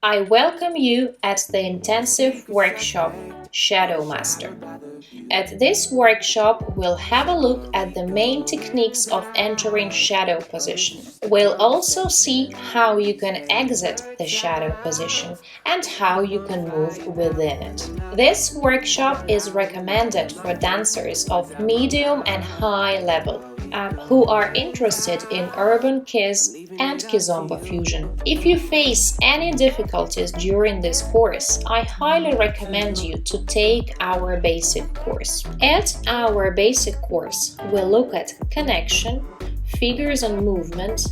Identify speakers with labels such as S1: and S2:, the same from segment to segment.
S1: I welcome you at the intensive workshop Shadow Master. At this workshop, we'll have a look at the main techniques of entering shadow position. We'll also see how you can exit the shadow position and how you can move within it. This workshop is recommended for dancers of medium and high level who are interested in Urbankiz and Kizomba fusion. If you face any difficulties during this course, I highly recommend you to take our basic course. At our basic course, we'll look at connection, figures and movement,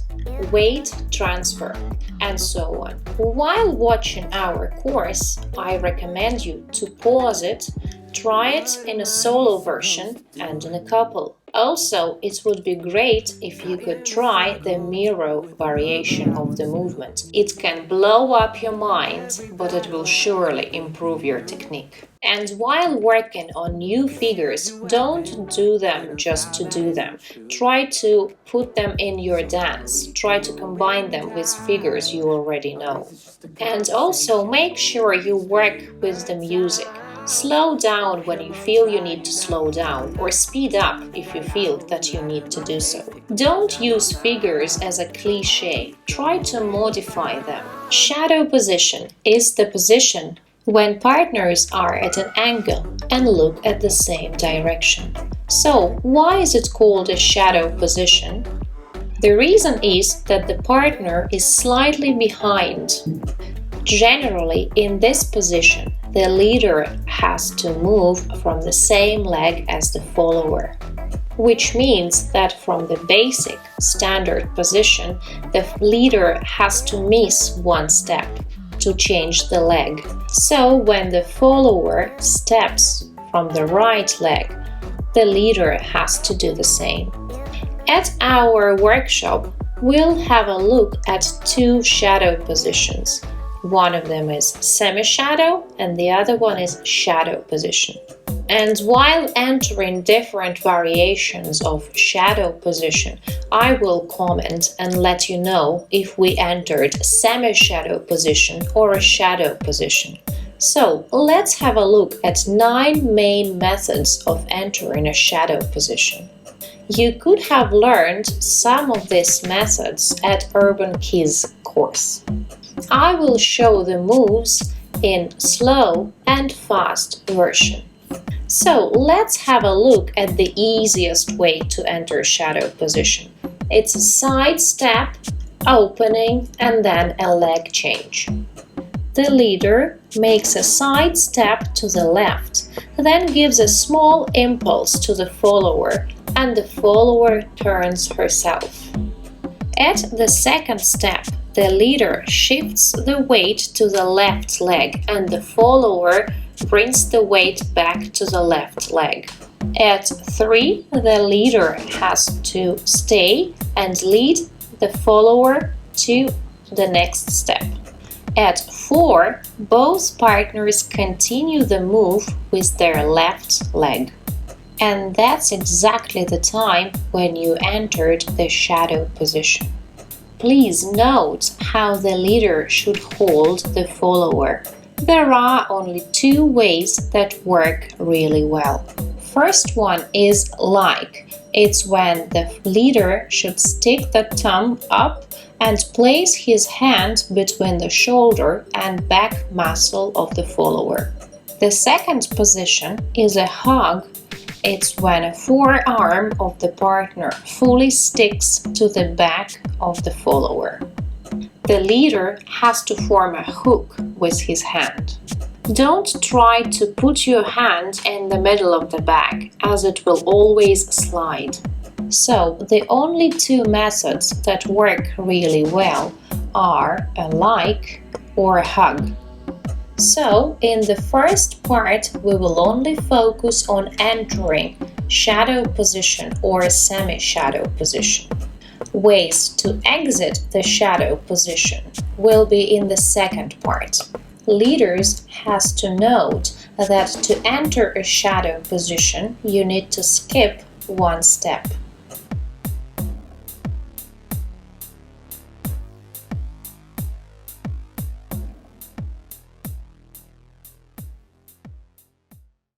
S1: weight transfer, and so on. While watching our course, I recommend you to pause it, try it in a solo version and in a couple. Also, it would be great if you could try the mirror variation of the movement. It can blow up your mind, but it will surely improve your technique. And while working on new figures, don't do them just to do them. Try to put them in your dance. Try to combine them with figures you already know. And also make sure you work with the music. Slow down when you feel you need to slow down, or speed up if you feel that you need to do so. Don't use figures as a cliché. Try to modify them. Shadow position is the position when partners are at an angle and look at the same direction. So, why is it called a shadow position? The reason is that the partner is slightly behind. Generally, in this position, the leader has to move from the same leg as the follower, which means that from the basic standard position, the leader has to miss one step to change the leg. So when the follower steps from the right leg, the leader has to do the same. At our workshop, we'll have a look at two shadow positions. One of them is semi-shadow and the other one is shadow position. And while entering different variations of shadow position, I will comment and let you know if we entered semi-shadow position or a shadow position. So let's have a look at 9 main methods of entering a shadow position. You could have learned some of these methods at Urbankiz course. I will show the moves in slow and fast version. So let's have a look at the easiest way to enter shadow position. It's a side step, opening, and then a leg change. The leader makes a side step to the left, then gives a small impulse to the follower, and the follower turns herself. At the second step, the leader shifts the weight to the left leg and the follower brings the weight back to the left leg. At 3, the leader has to stay and lead the follower to the next step. At 4, both partners continue the move with their left leg. And that's exactly the time when you entered the shadow position. Please note how the leader should hold the follower. There are only 2 ways that work really well. First one is like. It's when the leader should stick the thumb up and place his hand between the shoulder and back muscle of the follower. The second position is a hug. It's when a forearm of the partner fully sticks to the back of the follower. The leader has to form a hook with his hand. Don't try to put your hand in the middle of the back, as it will always slide. So, the only 2 methods that work really well are a like or a hug. So, in the first part, we will only focus on entering shadow position or semi-shadow position. Ways to exit the shadow position will be in the second part. Leaders has to note that to enter a shadow position, you need to skip one step.